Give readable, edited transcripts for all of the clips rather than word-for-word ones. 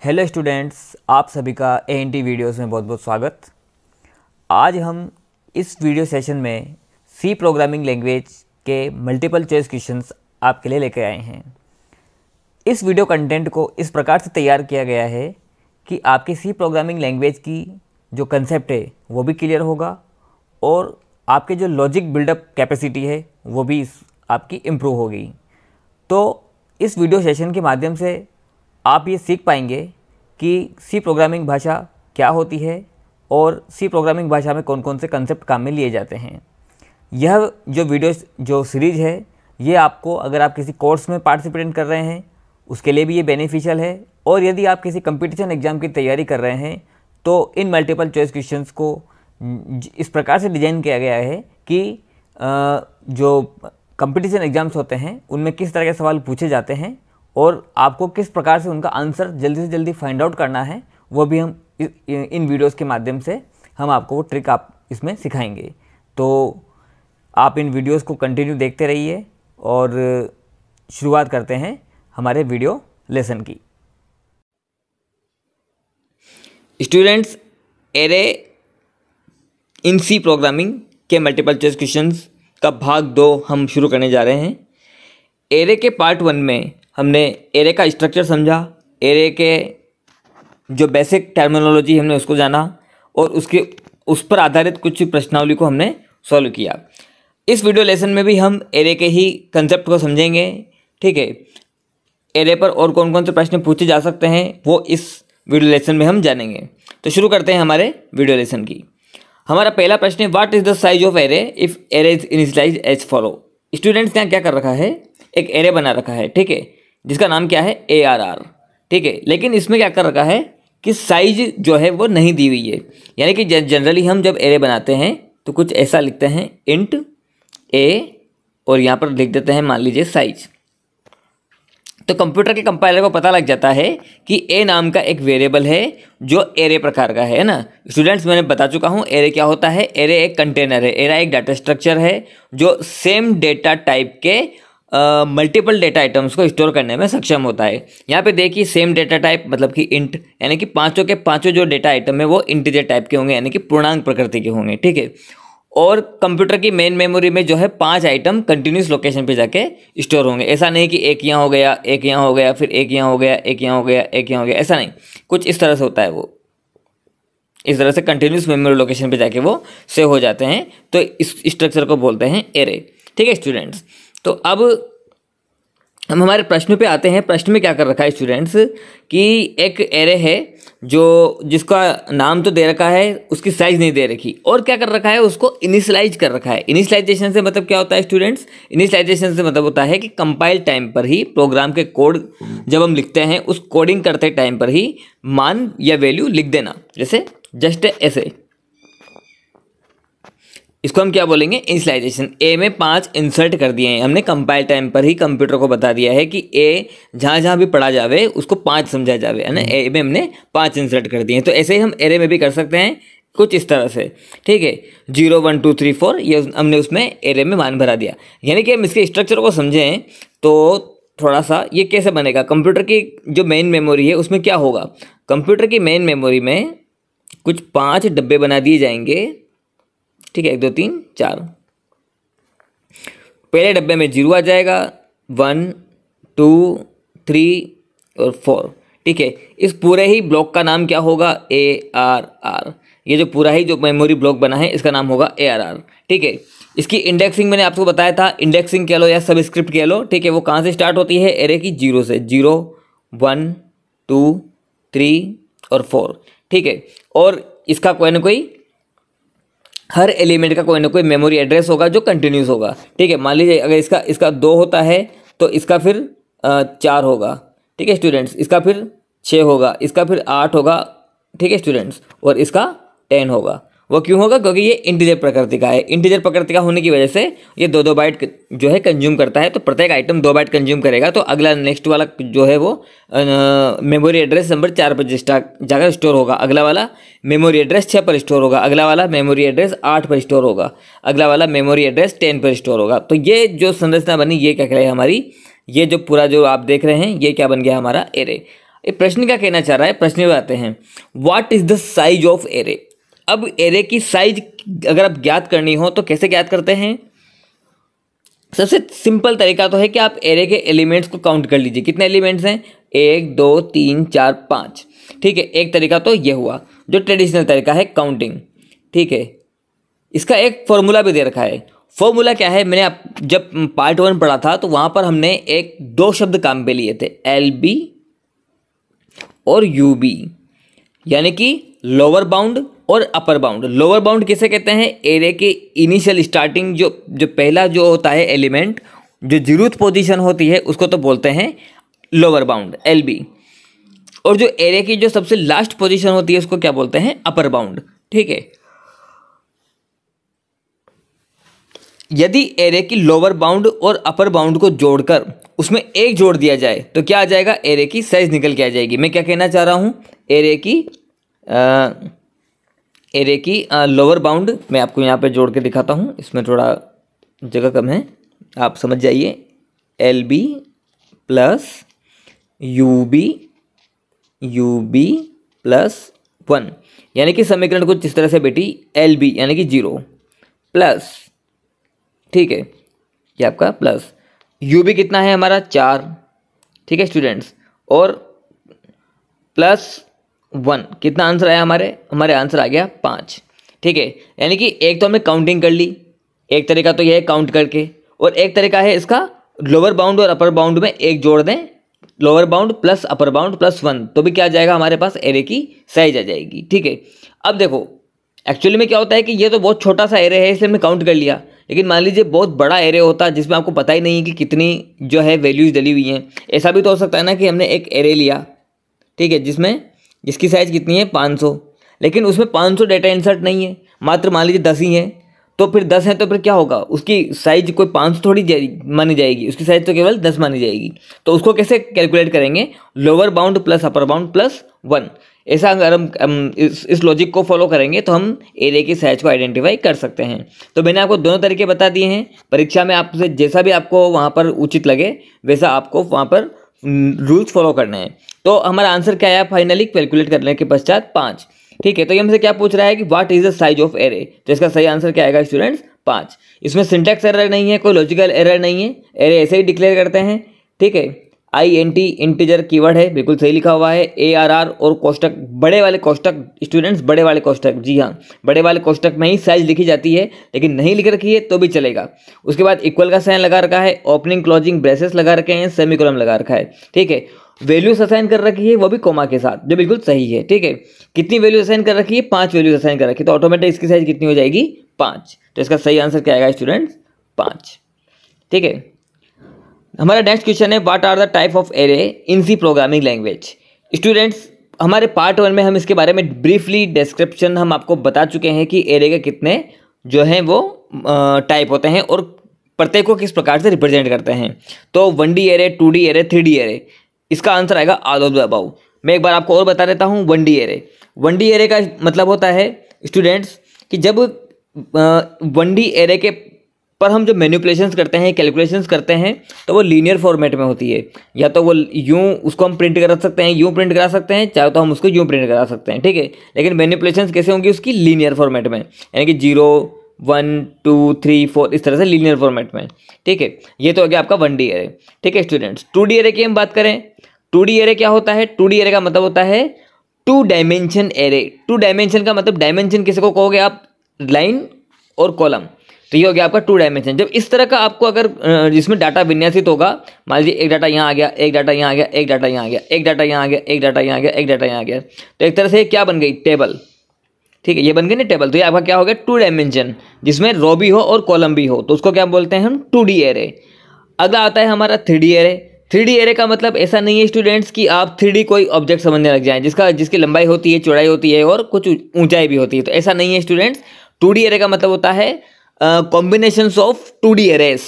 Hello students, आप सभी का ANT वीडियोस में बहुत बहुत स्वागत। आज हम इस वीडियो सेशन में सी प्रोग्रामिंग लैंग्वेज के मल्टीपल चॉइस क्वेश्चंस आपके लिए लेकर आए हैं। इस वीडियो कंटेंट को इस प्रकार से तैयार किया गया है कि आपकी सी प्रोग्रामिंग लैंग्वेज की जो कंसेप्ट है वो भी क्लियर होगा और आपके जो लॉजिक बिल्डअप कैपेसिटी है वो भी आपकी इम्प्रूव होगी। तो इस वीडियो सेशन के माध्यम से आप ये सीख पाएंगे कि सी प्रोग्रामिंग भाषा क्या होती है और सी प्रोग्रामिंग भाषा में कौन कौन से कंसेप्ट काम में लिए जाते हैं। यह जो सीरीज़ है ये आपको, अगर आप किसी कोर्स में पार्टिसिपेट कर रहे हैं उसके लिए भी ये बेनिफिशियल है, और यदि आप किसी कंपटीशन एग्ज़ाम की तैयारी कर रहे हैं तो इन मल्टीपल चॉइस क्वेश्चंस को इस प्रकार से डिज़ाइन किया गया है कि जो कंपटीशन एग्ज़ाम्स होते हैं उनमें किस तरह के सवाल पूछे जाते हैं और आपको किस प्रकार से उनका आंसर जल्दी से जल्दी फाइंड आउट करना है, वो भी हम इन वीडियोस के माध्यम से हम आपको वो ट्रिक आप इसमें सिखाएंगे। तो आप इन वीडियोस को कंटिन्यू देखते रहिए और शुरुआत करते हैं हमारे वीडियो लेसन की। Students, array in C programming के मल्टीपल चॉइस क्वेश्चंस का भाग 2 हम शुरू करने जा रहे हैं। एरे के पार्ट 1 में हमने एरे का स्ट्रक्चर समझा, एरे के जो बेसिक टर्मिनोलॉजी हमने उसको जाना और उस पर आधारित कुछ प्रश्नावली को हमने सॉल्व किया। इस वीडियो लेसन में भी हम एरे के ही कंसेप्ट को समझेंगे। ठीक है, एरे पर और कौन कौन से प्रश्न पूछे जा सकते हैं वो इस वीडियो लेसन में हम जानेंगे। तो शुरू करते हैं हमारे वीडियो लेसन की। हमारा पहला प्रश्न है, what is the size of array if array is initialized as follow. Students ने क्या कर रखा है, एक एरे बना रखा है, ठीक है, जिसका नाम क्या है ARR, ठीक है। लेकिन इसमें क्या कर रखा है कि साइज जो है वो नहीं दी हुई है। यानी कि जनरली हम जब एरे बनाते हैं तो कुछ ऐसा लिखते हैं इंट a और यहाँ पर लिख देते हैं मान लीजिए साइज। तो कंप्यूटर के कंपाइलर को पता लग जाता है कि a नाम का एक वेरिएबल है जो एरे प्रकार का है ना। स्टूडेंट्स, मैंने बता चुका हूँ एरे क्या होता है। एरे एक कंटेनर है, एरे एक डाटा स्ट्रक्चर है जो सेम डेटा टाइप के मल्टीपल डेटा आइटम्स को स्टोर करने में सक्षम होता है। यहाँ पे देखिए सेम डेटा टाइप मतलब कि इंट, यानी कि पांचों के पांचों जो डेटा आइटम है वो इंटीजर टाइप के होंगे, यानी कि पूर्णांक प्रकृति के होंगे, ठीक है। और कंप्यूटर की मेन मेमोरी में जो है 5 आइटम कंटिन्यूस लोकेशन पे जाके स्टोर होंगे। ऐसा नहीं कि एक यहाँ हो गया, एक यहाँ हो गया, फिर एक यहाँ हो गया, एक यहाँ हो गया, एक यहाँ हो गया, ऐसा नहीं, कुछ इस तरह से होता है। वो इस तरह से कंटिन्यूस मेमोरी लोकेशन पे जाके वो सेव हो जाते हैं। तो इस स्ट्रक्चर को बोलते हैं एरे, ठीक है स्टूडेंट्स। तो अब हम हमारे प्रश्न पे आते हैं। प्रश्न में क्या कर रखा है स्टूडेंट्स कि एक एरे है जिसका नाम तो दे रखा है, उसकी साइज नहीं दे रखी, और क्या कर रखा है, उसको इनिशियलाइज कर रखा है। इनिशियलाइजेशन से मतलब क्या होता है स्टूडेंट्स, इनिशियलाइजेशन से मतलब होता है कि कंपाइल टाइम पर ही प्रोग्राम के कोड जब हम लिखते हैं उस कोडिंग करते टाइम पर ही मान या वैल्यू लिख देना। जैसे जस्ट ऐसे, इसको हम क्या बोलेंगे, इनिशियलाइजेशन। ए में 5 इंसर्ट कर दिए हैं हमने, कंपाइल टाइम पर ही कंप्यूटर को बता दिया है कि ए जहाँ जहाँ भी पढ़ा जावे उसको 5 समझा जावे, है ना। ए में हमने 5 इंसर्ट कर दिए हैं। तो ऐसे ही हम एरे में भी कर सकते हैं कुछ इस तरह से, ठीक है। 0 1 2 3 4 ये हमने उसमें एरे में मान भरा दिया। यानी कि हम इसके स्ट्रक्चर को समझें तो थोड़ा सा ये कैसे बनेगा। कंप्यूटर की जो मेन मेमोरी है उसमें क्या होगा, कंप्यूटर की मेन मेमोरी में कुछ 5 डब्बे बना दिए जाएंगे, ठीक है, 1 2 3 4। पहले डब्बे में 0 आ जाएगा, 1 2 3 और 4, ठीक है। इस पूरे ही ब्लॉक का नाम क्या होगा, ARR। ये जो पूरा ही जो मेमोरी ब्लॉक बना है इसका नाम होगा ARR, ठीक है। इसकी इंडेक्सिंग मैंने आपको बताया था, इंडेक्सिंग कह लो या सबस्क्रिप्ट कह लो, ठीक है। वो कहाँ से स्टार्ट होती है, एरे की 0 से, 0 1 2 3 और 4, ठीक है। और इसका कोई ना कोई, हर एलिमेंट का कोई ना कोई मेमोरी एड्रेस होगा जो कंटिन्यूस होगा, ठीक है। मान लीजिए अगर इसका 2 होता है तो इसका फिर 4 होगा, ठीक है स्टूडेंट्स। इसका फिर 6 होगा, इसका फिर 8 होगा, ठीक है स्टूडेंट्स, और इसका 10 होगा। वो क्यों होगा, क्योंकि ये इंटीजर प्रकृति का है। इंटीजर प्रकृति का होने की वजह से ये 2 बाइट जो है कंज्यूम करता है। तो प्रत्येक आइटम 2 बाइट कंज्यूम करेगा। तो अगला नेक्स्ट वाला जो है वो मेमोरी एड्रेस नंबर 4 पर जाकर स्टोर होगा, अगला वाला मेमोरी एड्रेस 6 पर स्टोर होगा, अगला वाला मेमोरी एड्रेस 8 पर स्टोर होगा, अगला वाला मेमोरी एड्रेस 10 पर स्टोर होगा। तो ये जो संरचना बनी ये क्या कहलाए हमारी, ये जो पूरा जो आप देख रहे हैं ये क्या बन गया हमारा एरे। ये प्रश्न क्या कहना चाह रहा है, प्रश्न में आते हैं, what is the size of array. अब एरे की साइज अगर आप ज्ञात करनी हो तो कैसे ज्ञात करते हैं। सबसे सिंपल तरीका तो है कि आप एरे के एलिमेंट्स को काउंट कर लीजिए। कितने एलिमेंट्स हैं, 1 2 3 4 5। ठीक है, एक तरीका तो ये हुआ जो ट्रेडिशनल तरीका है काउंटिंग। ठीक है, इसका एक फॉर्मूला भी दे रखा है। फॉर्मूला क्या है, मैंने आप जब पार्ट 1 पढ़ा था तो वहाँ पर हमने दो शब्द काम पे लिए थे, LB और UB, यानी कि लोअर बाउंड और अपर बाउंड। लोअर बाउंड किसे कहते हैं, एरे के इनिशियल स्टार्टिंग जो पहला जो होता है एलिमेंट, जो जीरोथ पोजीशन होती है उसको तो बोलते हैं लोअर बाउंड LB, और जो एरे की जो सबसे लास्ट पोजीशन होती है उसको क्या बोलते हैं, अपर बाउंड। ठीक है, यदि एरे की लोअर बाउंड और अपर बाउंड को जोड़कर उसमें एक जोड़ दिया जाए तो क्या आ जाएगा, एरे की साइज निकल के आ जाएगी। मैं क्या कहना चाह रहा हूं, एरे की लोअर बाउंड मैं आपको यहाँ पे जोड़ के दिखाता हूँ, इसमें थोड़ा जगह कम है, आप समझ जाइए। LB प्लस UB प्लस 1, यानी कि समीकरण कुछ इस तरह से बेटी, LB यानी कि 0 प्लस, ठीक है, ये आपका प्लस UB कितना है हमारा 4। ठीक है स्टूडेंट्स, और प्लस 1 कितना आंसर आया हमारे आंसर आ गया 5। ठीक है, यानी कि एक तो हमने काउंटिंग कर ली, एक तरीका तो यह है काउंट करके, और एक तरीका है इसका लोअर बाउंड और अपर बाउंड में एक जोड़ दें, lower bound plus upper bound plus 1, तो भी क्या आ जाएगा हमारे पास, एरे की साइज आ जाएगी। ठीक है, अब देखो एक्चुअली में क्या होता है कि ये तो बहुत छोटा सा एरे है इसलिए हमने काउंट कर लिया, लेकिन मान लीजिए बहुत बड़ा एरे होता है जिसमें आपको पता ही नहीं है कि कितनी जो है वैल्यूज डली हुई हैं। ऐसा भी तो हो सकता है ना कि हमने एक एरे लिया, ठीक है, जिसकी साइज कितनी है 500, लेकिन उसमें 500 डेटा इंसर्ट नहीं है, मात्र मान लीजिए 10 ही है, तो फिर 10 है तो फिर क्या होगा, उसकी साइज कोई 500 थोड़ी मानी जाएगी, उसकी साइज तो केवल 10 मानी जाएगी। तो उसको कैसे कैलकुलेट करेंगे, lower bound plus upper bound plus 1। ऐसा अगर हम इस लॉजिक को फॉलो करेंगे तो हम एरे की साइज को आइडेंटिफाई कर सकते हैं। तो मैंने आपको दोनों तरीके बता दिए हैं, परीक्षा में आपसे जैसा भी आपको वहाँ पर उचित लगे वैसा आपको वहाँ पर रूल्स फॉलो करने हैं। तो हमारा आंसर क्या आया फाइनली, कैलकुलेट करने के पश्चात 5। ठीक है, तो ये हमसे क्या पूछ रहा है कि what is the size of array, तो इसका सही आंसर क्या आएगा स्टूडेंट्स 5। इसमें सिंटैक्स एरर नहीं है, कोई लॉजिकल एरर नहीं है, एरे ऐसे ही डिक्लेयर करते हैं। ठीक है, INT इंटीजर कीवर्ड है, बिल्कुल सही लिखा हुआ है। ARR और कोष्टक, बड़े वाले कोष्टक स्टूडेंट्स, बड़े वाले कोष्टक, जी हाँ, बड़े वाले कोष्टक में ही साइज लिखी जाती है, लेकिन नहीं लिख रखी है तो भी चलेगा। उसके बाद इक्वल का साइन लगा रखा है, ओपनिंग क्लोजिंग ब्रेसेस लगा रखे हैं, सेमीकोलन लगा रखा है। ठीक है, वैल्यूज असाइन कर रखी है वो भी कोमा के साथ, जो बिल्कुल सही है। ठीक है, कितनी वैल्यूज असाइन कर रखी है, 5 वैल्यूज असाइन कर रखी है, तो ऑटोमेटिक इसकी साइज कितनी हो जाएगी 5। तो इसका सही आंसर क्या आएगा स्टूडेंट्स 5। ठीक है, हमारा नेक्स्ट क्वेश्चन है, what are the type of array in C programming language. Students हमारे पार्ट 1 में हम इसके बारे में ब्रीफली डिस्क्रिप्शन हम आपको बता चुके हैं कि एरे के कितने जो हैं वो टाइप होते हैं और प्रत्येक को किस प्रकार से रिप्रेजेंट करते हैं। तो 1D array, 2D array, 3D array, इसका आंसर आएगा ऑल ऑफ द अबव। मैं एक बार आपको और बता देता हूँ 1D एरे। 1D एरे का मतलब होता है स्टूडेंट्स कि जब 1D एरे के पर हम जब मैनिपुलेशंस करते हैं, कैलकुलेशंस करते हैं, तो वो लीनियर फॉर्मेट में होती है। या तो वो यूँ उसको हम प्रिंट करा सकते हैं, यूँ प्रिंट करा सकते हैं, चाहे तो हम उसको यूँ प्रिंट करा सकते हैं। ठीक है, लेकिन मैनिपुलेशंस कैसे होंगी उसकी, लीनियर फॉर्मेट में, यानी कि 0 1 2 3 4 इस तरह से लीनियर फॉर्मेट में। ठीक है, ये तो हो गया आपका 1D एरे। ठीक है स्टूडेंट्स, 2D एरे की हम बात करें, 2D एरे क्या होता है, 2D एरे का मतलब होता है 2 डायमेंशन एरे। 2 डायमेंशन का मतलब, डायमेंशन किसी को कहोगे आप, लाइन और कॉलम, तो ये हो गया आपका 2 डायमेंशन। जब इस तरह का आपको अगर जिसमें डाटा विन्यासित होगा, मान लीजिए एक डाटा यहाँ आ गया, एक डाटा यहाँ आ गया, एक डाटा यहाँ आ गया, एक डाटा यहाँ आ गया, एक डाटा यहाँ आ गया, एक डाटा यहाँ आ गया, तो एक तरह से क्या बन गई, टेबल। ठीक है, ये बन गई ना टेबल, तो ये आपका क्या हो गया 2 डायमेंशन, जिसमें रो भी हो और कॉलम भी हो, तो उसको क्या बोलते हैं हम 2D एरे। अगला आता है हमारा 3D एरे। 3D एरे का मतलब ऐसा नहीं है स्टूडेंट्स कि आप 3D कोई ऑब्जेक्ट समझने लग जाएं जिसकी लंबाई होती है, चौड़ाई होती है और कुछ ऊंचाई भी होती है, तो ऐसा नहीं है स्टूडेंट्स। 2D एरे का मतलब होता है कॉम्बिनेशंस ऑफ 2D एरेस,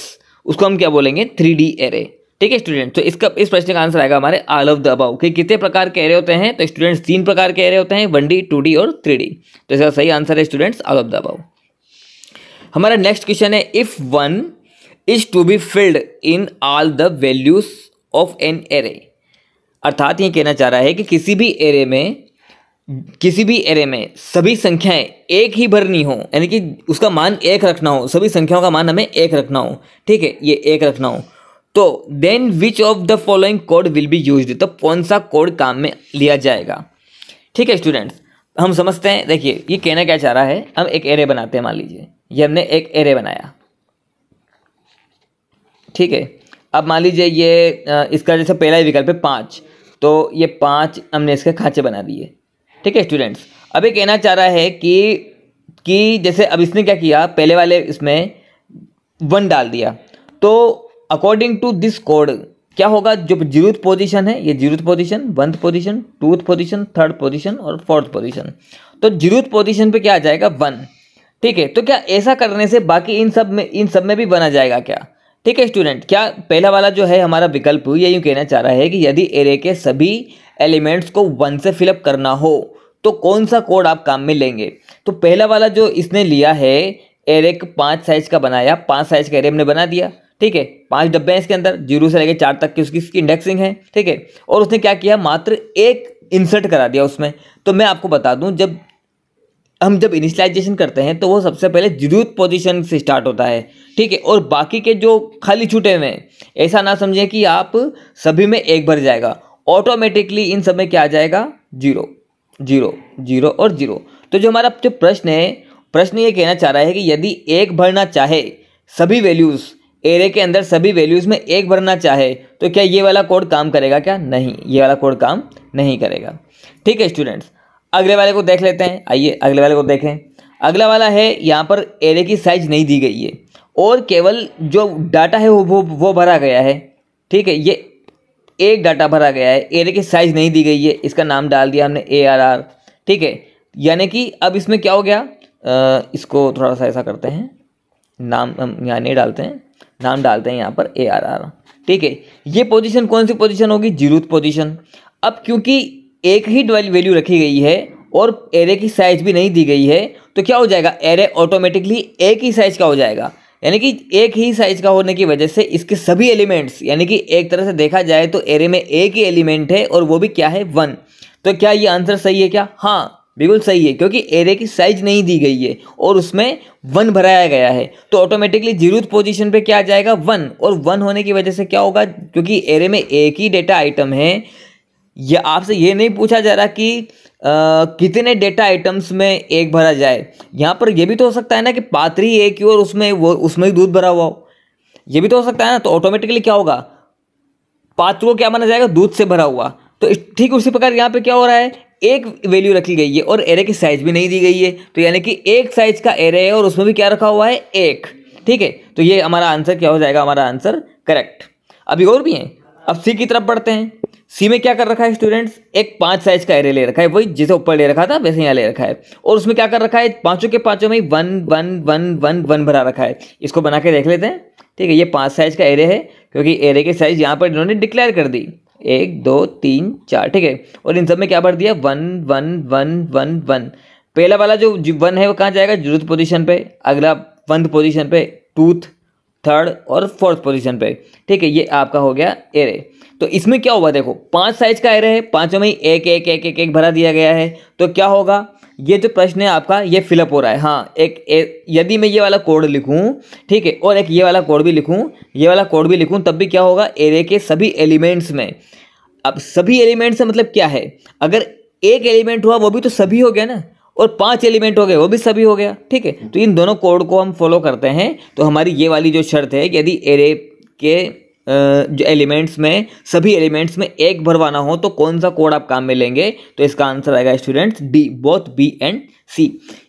उसको हम क्या बोलेंगे 3D एरे। ठीक है स्टूडेंट, तो इस प्रश्न का आंसर आएगा हमारे ऑल ऑफ द अबव। कि कितने प्रकार के एरे होते हैं, तो स्टूडेंट्स 3 प्रकार के एरे होते हैं, 1D 2D और 3D। तो इसका सही आंसर है students all of the above. हमारा नेक्स्ट क्वेश्चन है, if 1 is to be filled in all the values of an array. अर्थात ये कहना चाह रहा है कि किसी भी एरे में सभी संख्याएं एक ही भरनी हो, यानी कि उसका मान एक रखना हो, सभी संख्याओं का मान हमें एक रखना हो, ठीक है, ये एक रखना हो, तो then which of the following code will be used, तो कौन सा कोड काम में लिया जाएगा। ठीक है स्टूडेंट्स, हम समझते हैं। देखिए ये कहना क्या चाह रहा है, हम एक एरे बनाते हैं, मान लीजिए ये हमने एक एरे बनाया, ठीक है। अब मान लीजिए ये इसका जैसे पहला ही विकल्प है 5, तो ये 5 हमने इसके खांचे बना दिए, ठीक है स्टूडेंट्स। अब ये कहना चाह रहा है कि जैसे अब इसने क्या किया, पहले वाले इसमें 1 डाल दिया, तो अकॉर्डिंग टू दिस कोड क्या होगा, जो 0th पोजीशन है, ये 0th position, 1th position, 2th position, 3rd position और 4th पोजीशन, तो 0th पोजीशन पे क्या आ जाएगा 1, ठीक है। तो क्या ऐसा करने से बाकी इन सब में भी बना जाएगा क्या, ठीक है स्टूडेंट। क्या पहला वाला जो है हमारा विकल्प ये यूँ कहना चाह रहा है कि यदि एरे के सभी एलिमेंट्स को 1 से फिलअप करना हो तो कौन सा कोड आप काम में लेंगे। तो पहला वाला जो इसने लिया है, एरे 5 साइज का बनाया, 5 साइज का एरे हमने बना दिया, ठीक है। 5 डब्बे हैं इसके अंदर, 0 से लेकर 4 तक की उसकी इंडेक्सिंग है, ठीक है। और उसने क्या किया, मात्र एक इंसर्ट करा दिया उसमें। तो मैं आपको बता दूं, जब इनिशियलाइजेशन करते हैं तो वो सबसे पहले 0th पोजीशन से स्टार्ट होता है, ठीक है। और बाकी के जो खाली छूटे हुए हैं, ऐसा ना समझिए कि आप सभी में एक भर जाएगा, ऑटोमेटिकली इन सब में क्या आ जाएगा 0 0 0 और 0। तो जो हमारा जो प्रश्न ये कहना चाह रहा है कि यदि एक भरना चाहे, सभी वैल्यूज़ एरे के अंदर सभी वैल्यूज़ में एक भरना चाहे, तो क्या ये वाला कोड काम करेगा क्या, नहीं, ये वाला कोड काम नहीं करेगा, ठीक है स्टूडेंट्स। अगले वाले को देख लेते हैं, आइए अगले वाले को देखें। अगला वाला है, यहाँ पर एरे की साइज नहीं दी गई है और केवल जो डाटा है वो भरा गया है, ठीक है। ये एक डाटा भरा गया है, एरे की साइज नहीं दी गई है, इसका नाम डाल दिया हमने ARR, ठीक है। यानी कि अब इसमें क्या हो गया, इसको थोड़ा सा ऐसा करते हैं, नाम हम यहाँ नहीं डालते हैं, नाम डालते हैं यहाँ पर ARR, ठीक है। ये पोजीशन कौन सी पोजीशन होगी, 0th पोजीशन। अब क्योंकि एक ही वैल्यू रखी गई है और एरे की साइज भी नहीं दी गई है, तो क्या हो जाएगा, एरे ऑटोमेटिकली एक ही साइज का हो जाएगा। यानी कि एक ही साइज का होने की वजह से इसके सभी एलिमेंट्स, यानी कि एक तरह से देखा जाए तो एरे में एक ही एलिमेंट है और वो भी क्या है 1। तो क्या ये आंसर सही है क्या, हाँ बिल्कुल सही है, क्योंकि एरे की साइज नहीं दी गई है और उसमें 1 भराया गया है, तो ऑटोमेटिकली 0th पोजीशन पे क्या आ जाएगा 1। और 1 होने की वजह से क्या होगा, क्योंकि एरे में एक ही डेटा आइटम है, ये आपसे ये नहीं पूछा जा रहा कि कितने डेटा आइटम्स में एक भरा जाए। यहाँ पर ये भी तो हो सकता है ना कि पात्री एक ही और उसमें ही दूध भरा हुआ हो, ये भी तो हो सकता है ना। तो ऑटोमेटिकली क्या होगा, पात्र को क्या माना जाएगा, दूध से भरा हुआ। तो ठीक उसी प्रकार यहाँ पे क्या हो रहा है, एक वैल्यू रखी गई है और एरे की साइज भी नहीं दी गई है, तो यानी कि एक साइज का एरे है और उसमें भी क्या रखा हुआ है, एक, ठीक है। तो ये हमारा आंसर क्या हो जाएगा, हमारा आंसर करेक्ट। अभी और भी हैं, अब सी की तरफ बढ़ते हैं। सी में क्या कर रखा है स्टूडेंट्स, एक 5 साइज का एरे ले रखा है, वही जैसे ऊपर ले रखा था वैसे यहाँ ले रखा है, और उसमें क्या कर रखा है, पांचों के पांचों में 1 1 1 1 1 भरा रखा है। इसको बना के देख लेते हैं, ठीक है। ये 5 साइज का एरे है, क्योंकि एरे के साइज यहाँ पर इन्होंने डिक्लेयर कर दी, 1 2 3 4, ठीक है। और इन सब में क्या भर दिया, 1 1 1 1 1। पहला वाला जो 1 है वो कहाँ जाएगा, 0th पोजीशन पे, अगला 1th पोजीशन पे, 2th 3rd और 4th पोजीशन पे, ठीक है। ये आपका हो गया एरे। तो इसमें क्या होगा, देखो 5 साइज का एरे है, पांचों में ही एक एक एक एक एक भरा दिया गया है, तो क्या होगा, ये जो प्रश्न है आपका ये फिलअप हो रहा है। हाँ, यदि मैं ये वाला कोड लिखूं, ठीक है, और एक ये वाला कोड भी लिखूं, ये वाला कोड भी लिखूं, तब भी क्या होगा, एरे के सभी एलिमेंट्स में। अब सभी एलिमेंट्स से मतलब क्या है, अगर एक एलिमेंट हुआ वो भी तो सभी हो गया ना, और 5 एलिमेंट हो गए वो भी सभी हो गया, ठीक है। तो इन दोनों कोड को हम फॉलो करते हैं, तो हमारी ये वाली जो शर्त है कि यदि एरे के जो एलिमेंट्स में सभी एलिमेंट्स में एक भरवाना हो तो कौन सा कोड आप काम में लेंगे, तो इसका आंसर आएगा students D, both B and C.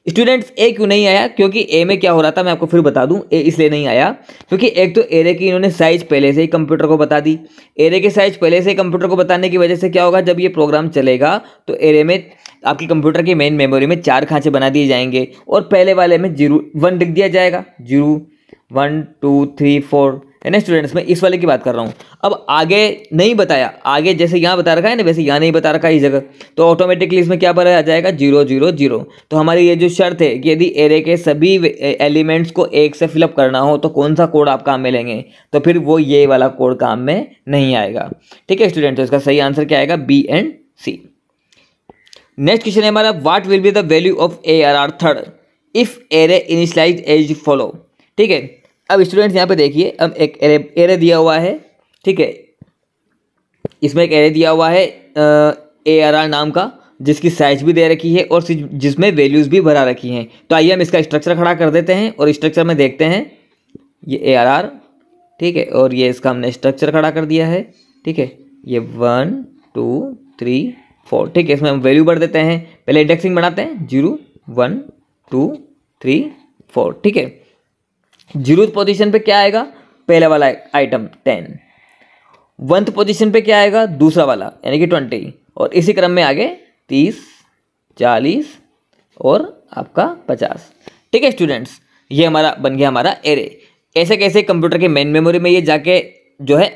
Students A क्यों नहीं आया, क्योंकि ए में क्या हो रहा था मैं आपको फिर बता दूं, ए इसलिए नहीं आया क्योंकि एक तो एरे की इन्होंने साइज पहले से ही कंप्यूटर को बता दी। एरे के साइज पहले से ही कंप्यूटर को बताने की वजह से क्या होगा, जब ये प्रोग्राम चलेगा तो एरे में आपकी कंप्यूटर की मेन मेमोरी में 4 खांचे बना दिए जाएंगे और पहले वाले में 1 लिख दिया जाएगा, 0 1 2 3 4, है ना स्टूडेंट्स, मैं इस वाले की बात कर रहा हूँ। अब आगे नहीं बताया, आगे जैसे यहाँ बता रखा है ना वैसे यहाँ नहीं बता रखा है इस जगह, तो ऑटोमेटिकली इसमें क्या भरा आ जाएगा 0 0 0। तो हमारी ये जो शर्त है कि यदि एरे के सभी एलिमेंट्स को 1 से फिलअप करना हो तो कौन सा कोड आप काम में लेंगे, तो फिर वो ये वाला कोड काम में नहीं आएगा। ठीक है स्टूडेंट, तो इसका सही आंसर क्या आएगा, B and C. Next question है हमारा, what will be the value of ARR third if array initialize as follow. ठीक है, अब स्टूडेंट्स यहाँ पे देखिए, अब एक एरे दिया हुआ है। ठीक है, इसमें एक एरे दिया हुआ है ARR नाम का, जिसकी साइज भी दे रखी है और जिसमें वैल्यूज़ भी भरा रखी हैं। तो आइए हम इसका स्ट्रक्चर खड़ा कर देते हैं और स्ट्रक्चर में देखते हैं ये ARR। ठीक है, और ये इसका हमने स्ट्रक्चर खड़ा कर दिया है। ठीक है, ये 1 2 3 4। ठीक है, इसमें हम वैल्यू भर देते हैं, पहले इंडेक्सिंग बनाते हैं 0 1 2 3 4। ठीक है, 0th पोजीशन पे क्या आएगा, पहला वाला आइटम 10, 1th पोजीशन पे क्या आएगा, दूसरा वाला यानी कि 20, और इसी क्रम में आगे 30 40 और आपका 50। ठीक है स्टूडेंट्स, ये हमारा बन गया हमारा एरे। ऐसे कैसे कंप्यूटर के मेन मेमोरी में ये जाके जो है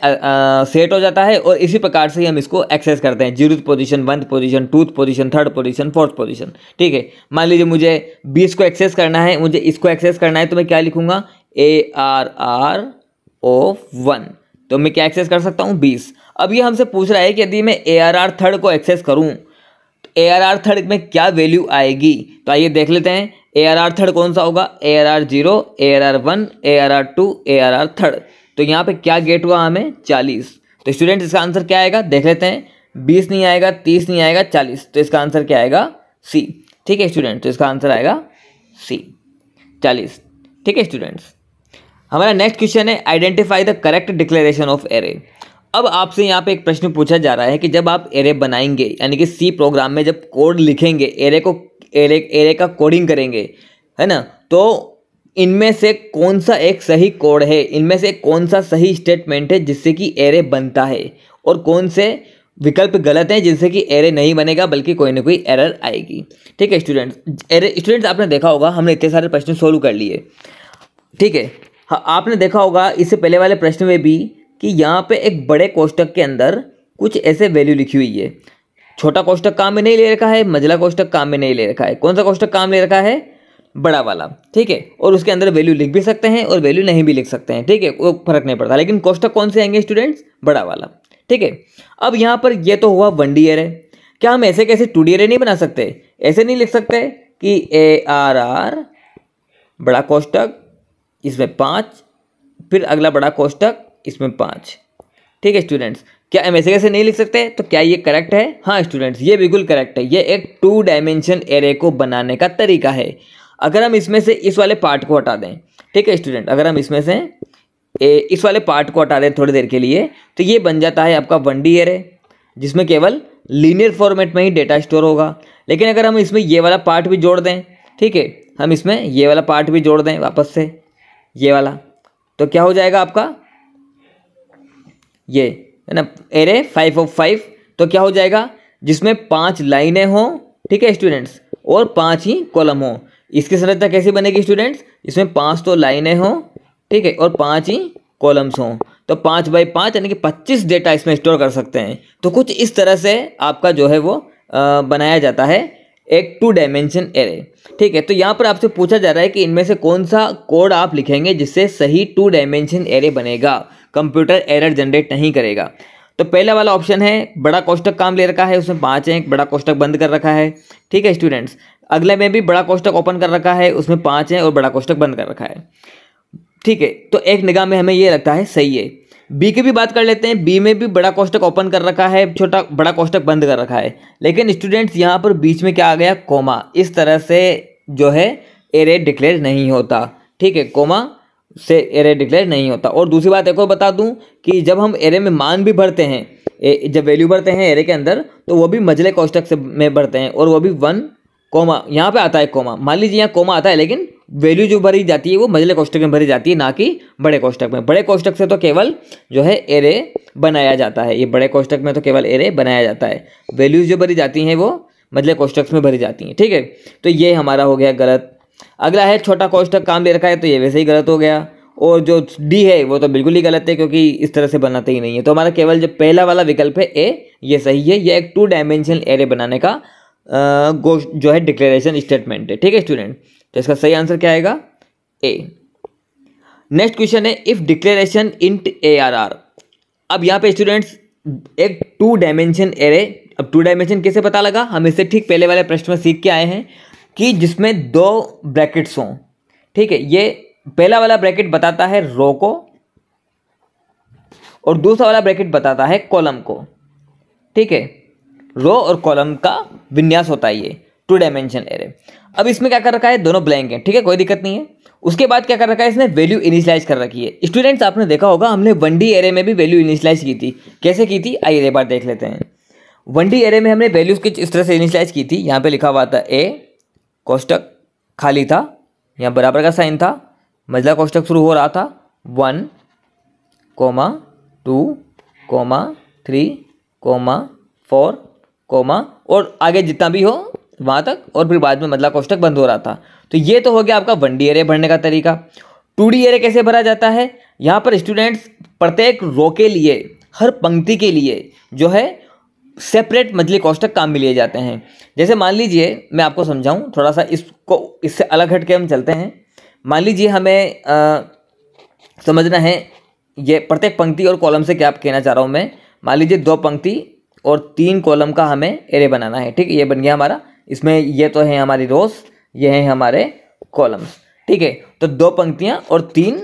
सेट हो जाता है और इसी प्रकार से ही हम इसको एक्सेस करते हैं, 0th position 1th position 2th position 3rd position 4th position. ठीक है, मान लीजिए मुझे 20 को एक्सेस करना है, मुझे इसको एक्सेस करना है, तो मैं क्या लिखूंगा, ARR ऑफ 1, तो मैं क्या एक्सेस कर सकता हूँ 20। अब ये हमसे पूछ रहा है कि यदि मैं ARR थर्ड को एक्सेस करूँ तो ARR थर्ड में क्या वैल्यू आएगी, तो आइए देख लेते हैं। ARR थर्ड कौन सा होगा, ARR 0 ARR 1 ARR 2 ARR third. तो यहाँ पे क्या गेट हुआ हमें 40। तो स्टूडेंट इसका आंसर क्या आएगा, देख लेते हैं, 20 नहीं आएगा, 30 नहीं आएगा, 40। तो इसका आंसर क्या आएगा, सी। ठीक है स्टूडेंट, तो इसका आंसर आएगा सी 40। ठीक है स्टूडेंट्स, हमारा नेक्स्ट क्वेश्चन है, identify the correct declaration of array. अब आपसे यहाँ पे एक प्रश्न पूछा जा रहा है कि जब आप एरे बनाएंगे यानी कि सी प्रोग्राम में जब कोड लिखेंगे, एरे का कोडिंग करेंगे, है ना, तो इनमें से कौन सा एक सही कोड है, इनमें से कौन सा सही स्टेटमेंट है जिससे कि एरे बनता है, और कौन से विकल्प गलत हैं जिनसे कि एरे नहीं बनेगा बल्कि कोई ना कोई एरर आएगी। ठीक है स्टूडेंट्स, आपने देखा होगा हमने इतने सारे प्रश्न सोल्व कर लिए। ठीक है, हाँ, आपने देखा होगा इससे पहले वाले प्रश्न में भी कि यहाँ पे एक बड़े कोष्टक के अंदर कुछ ऐसे वैल्यू लिखी हुई है। छोटा कोष्टक काम में नहीं ले रखा है, मझला कोष्टक काम में नहीं ले रखा है। कौन सा कोष्टक काम ले रखा है, बड़ा वाला। ठीक है, और उसके अंदर वैल्यू लिख भी सकते हैं और वैल्यू नहीं भी लिख सकते हैं। ठीक है, वो फर्क नहीं पड़ता, लेकिन कोष्टक कौन से आएंगे स्टूडेंट्स, बड़ा वाला। ठीक है, अब यहाँ पर ये तो हुआ 1D एरे। क्या हम ऐसे कैसे 2D एरे नहीं बना सकते, ऐसे नहीं लिख सकते कि ARR बड़ा कोष्टक इसमें 5, फिर अगला बड़ा कोष्टक इसमें 5। ठीक है स्टूडेंट्स, क्या हम ऐसे कैसे नहीं लिख सकते, तो क्या ये करेक्ट है, हाँ स्टूडेंट्स ये बिल्कुल करेक्ट है। ये एक 2 डायमेंशन एरे को बनाने का तरीका है। अगर हम इसमें से इस वाले पार्ट को हटा दें, ठीक है स्टूडेंट, अगर हम इसमें से इस वाले पार्ट को हटा दें थोड़ी देर के लिए, तो ये बन जाता है आपका 1D एरे जिसमें केवल लीनियर फॉर्मेट में ही डेटा स्टोर होगा। लेकिन अगर हम इसमें ये वाला पार्ट भी जोड़ दें, ठीक है, हम इसमें ये वाला पार्ट भी जोड़ दें वापस से ये वाला, तो क्या हो जाएगा आपका ये, है ना, एरे 5 of 5। तो क्या हो जाएगा, जिसमें 5 लाइनें हों, ठीक है स्टूडेंट्स, और 5 ही कॉलम हों। इसकी संरचना कैसी बनेगी स्टूडेंट्स, इसमें 5 तो लाइनें हों, ठीक है, और 5 ही कॉलम्स हों। तो 5 by 5 यानी कि 25 डेटा इसमें स्टोर कर सकते हैं। तो कुछ इस तरह से आपका जो है वो बनाया जाता है एक 2 डायमेंशन एरे। ठीक है, तो यहाँ पर आपसे पूछा जा रहा है कि इनमें से कौन सा कोड आप लिखेंगे जिससे सही 2 डायमेंशन एरे बनेगा, कंप्यूटर एरर जनरेट नहीं करेगा। तो पहला वाला ऑप्शन है, बड़ा कोष्टक काम ले रखा है, उसमें 5 है, बड़ा कोष्टक बंद कर रखा है। ठीक है स्टूडेंट्स, अगले में भी बड़ा कोष्टक ओपन कर रखा है, उसमें 5 है और बड़ा कोष्टक बंद कर रखा है। ठीक है, तो एक निगाह में हमें ये लगता है सही है। बी की भी बात कर लेते हैं, बी में भी बड़ा कोष्टक ओपन कर रखा है, छोटा बड़ा कोष्टक बंद कर रखा है, लेकिन स्टूडेंट्स यहाँ पर बीच में क्या आ गया, कोमा। इस तरह से जो है एरे डिक्लेयर नहीं होता। ठीक है, कोमा से एरे डिक्लेयर नहीं होता। और दूसरी बात एक और बता दूं कि जब हम एरे में मान भी भरते हैं, जब वैल्यू भरते हैं एरे के अंदर, तो वो भी मझले कोष्टक से में भरते हैं, और वो भी 1 कोमा, यहाँ पे आता है कोमा। मान लीजिए यहाँ कोमा आता है, लेकिन वैल्यू जो भरी जाती है वो मझले कोष्टक में भरी जाती है, ना कि बड़े कोष्टक में। बड़े कोष्टक से तो केवल जो है एरे बनाया जाता है, ये बड़े कोष्टक में तो केवल एरे बनाया जाता है, वैल्यूज जो भरी जाती हैं वो मझले कोष्टक में भरी जाती हैं। ठीक है, तो ये हमारा हो गया गलत। अगला है, छोटा कोष्टक काम ले रखा है, तो ये वैसे ही गलत हो गया। और जो डी है वो तो बिल्कुल ही गलत है, क्योंकि इस तरह से बनाते ही नहीं है। तो हमारा केवल जो पहला वाला विकल्प है ए, ये सही है। ये एक 2 डायमेंशनल एरे बनाने का जो है डिक्लेरेशन स्टेटमेंट है। ठीक है स्टूडेंट, तो इसका सही आंसर क्या आएगा? ए। नेक्स्ट क्वेश्चन है इफ डिक्लेरेशन इंट ARR। अब यहाँ पे स्टूडेंट्स एक 2 डायमेंशन एरे, अब 2 डायमेंशन कैसे पता लगा? हम इससे ठीक पहले वाले प्रश्न में सीख के आए हैं कि जिसमें 2 ब्रैकेट्स हों। ठीक है, ये पहला वाला ब्रैकेट बताता है रो को और दूसरा वाला ब्रैकेट बताता है कॉलम को। ठीक है, रो और कॉलम का विन्यास होता है ये 2 डायमेंशन एरे। अब इसमें क्या कर रखा है? दोनों ब्लैंक हैं। ठीक है, कोई दिक्कत नहीं है। उसके बाद क्या कर रखा है? इसने वैल्यू इनिशियलाइज कर रखी है। स्टूडेंट्स आपने देखा होगा हमने 1D एरे में भी वैल्यू इनिशियलाइज की थी। कैसे की थी आइए एक बार देख लेते हैं। 1D एरे में हमने वैल्यूज कुछ इस तरह से इनिशियलाइज की थी। यहाँ पे लिखा हुआ था ए, कोष्टक खाली था, यहाँ बराबर का साइन था, मझला कोष्टक शुरू हो रहा था 1, 2, 3, 4, और आगे जितना भी हो वहाँ तक, और फिर बाद में मझला कोष्टक बंद हो रहा था। तो ये तो हो गया आपका 1D एरे भरने का तरीका। 2D एरे कैसे भरा जाता है? यहाँ पर स्टूडेंट्स प्रत्येक रो के लिए, हर पंक्ति के लिए जो है सेपरेट मझली कोष्टक काम में लिए जाते हैं। जैसे मान लीजिए मैं आपको समझाऊं थोड़ा सा, इसको इससे अलग हट के हम चलते हैं। मान लीजिए हमें समझना है ये प्रत्येक पंक्ति और कॉलम से क्या कहना चाह रहा हूँ मैं। मान लीजिए 2 पंक्ति और 3 कॉलम का हमें एरे बनाना है। ठीक है, ये बन गया हमारा। इसमें ये तो है हमारी रोज, ये हैं हमारे कॉलम्स। ठीक है, तो 2 पंक्तियाँ और 3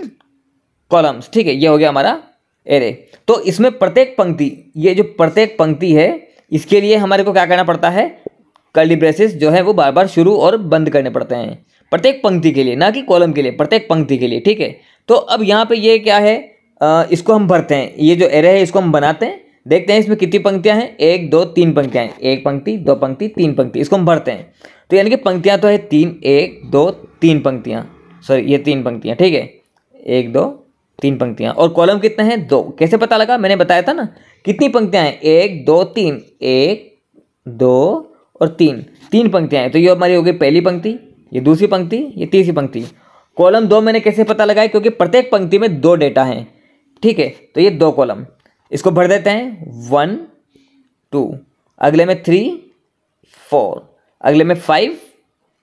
कॉलम्स। ठीक है, ये हो गया हमारा एरे। तो इसमें प्रत्येक पंक्ति, ये जो प्रत्येक पंक्ति है इसके लिए हमारे को क्या करना पड़ता है? कर्ली ब्रेसेस जो है वो बार बार शुरू और बंद करने पड़ते हैं प्रत्येक पंक्ति के लिए, ना कि कॉलम के लिए, प्रत्येक पंक्ति के लिए। ठीक है, तो अब यहाँ पे ये क्या है, इसको हम भरते हैं। ये जो एरे है इसको हम बनाते हैं, देखते हैं इसमें कितनी पंक्तियाँ हैं। 1, 2, 3 पंक्तियाँ हैं। 1 पंक्ति, 2 पंक्ति, 3 पंक्ति, इसको हम भरते हैं। तो यानी कि पंक्तियाँ तो है 3, 1, 2, 3 पंक्तियाँ, सॉरी ये 3 पंक्तियाँ। ठीक है, 1, 2, 3 पंक्तियाँ। और कॉलम कितने हैं? 2। कैसे पता लगा? मैंने बताया था ना कितनी पंक्तियाँ हैं, 1, 2, 3, 1, 2 और 3 पंक्तियाँ हैं। तो ये हमारी हो गई पहली पंक्ति, ये दूसरी पंक्ति, ये तीसरी पंक्ति। कॉलम 2 मैंने कैसे पता लगाया? क्योंकि प्रत्येक पंक्ति में 2 डेटा हैं। ठीक है, तो ये 2 कॉलम, इसको भर देते हैं 1, 2, अगले में 3, 4, अगले में 5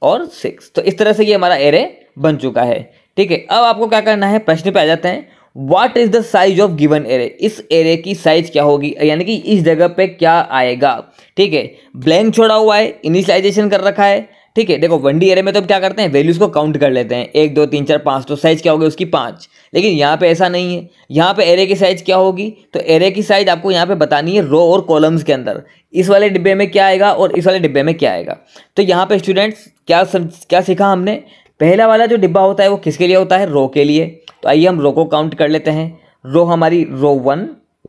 और 6। तो इस तरह से ये हमारा एरे बन चुका है। ठीक है, अब आपको क्या करना है, प्रश्न पे आ जाते हैं। What is the size of given array? इस एरे की साइज क्या होगी, यानी कि इस जगह पे क्या आएगा। ठीक है, ब्लैंक छोड़ा हुआ है, इनिशियलाइजेशन कर रखा है। ठीक है, देखो 1D एरे में तो हम क्या करते हैं, वैल्यूज को काउंट कर लेते हैं, 1, 2, 3, 4, 5, तो साइज क्या होगी उसकी 5। लेकिन यहाँ पे ऐसा नहीं है। यहाँ पे एरे की साइज क्या होगी? तो एरे की साइज आपको यहाँ पे बतानी है रो और कॉलम्स के अंदर, इस वाले डिब्बे में क्या आएगा और इस वाले डिब्बे में क्या आएगा। तो यहाँ पे स्टूडेंट्स क्या सीखा हमने? पहला वाला जो डिब्बा होता है वो किसके लिए होता है? रो के लिए। तो आइए हम रो को काउंट कर लेते हैं। रो हमारी रो 1,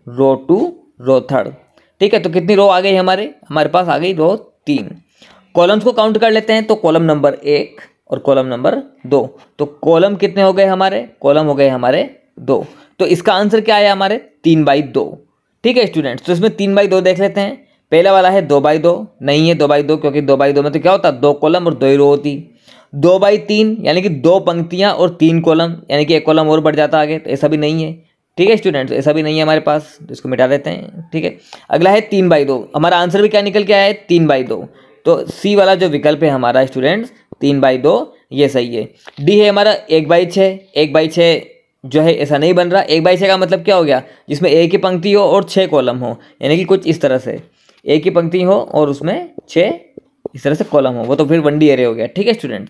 रो 2, रो 3। ठीक है, तो कितनी रो आ गई हमारे पास आ गई रो 3। कॉलम्स को काउंट कर लेते हैं, तो कॉलम नंबर 1 और कॉलम नंबर 2। तो कॉलम कितने हो गए हमारे? कॉलम हो गए हमारे 2। तो इसका आंसर क्या है हमारे? 3/2। ठीक है स्टूडेंट्स, तो इसमें 3/2 देख लेते हैं। पहला वाला है 2/2, नहीं है 2/2, क्योंकि 2/2 में तो क्या होता? 2 कॉलम और 2 ही रो होती। 2/3 यानी कि 2 पंक्तियां और 3 कॉलम, यानी कि 1 कॉलम और बढ़ जाता आगे, तो ऐसा भी नहीं है। ठीक है स्टूडेंट्स, ऐसा भी नहीं है हमारे पास, तो इसको मिटा देते हैं। ठीक है, अगला है 3/2। हमारा आंसर भी क्या निकल के आया है? 3/2। तो सी वाला जो विकल्प है हमारा स्टूडेंट्स 3/2, ये सही है। डी है हमारा 1/6। 1/6 जो है ऐसा नहीं बन रहा। 1/6 का मतलब क्या हो गया? जिसमें एक ही पंक्ति हो और 6 कॉलम हो, यानी कि कुछ इस तरह से एक ही पंक्ति हो और उसमें 6 इस तरह से कॉलम हो, वो तो फिर 1D एरे हो गया। ठीक है स्टूडेंट,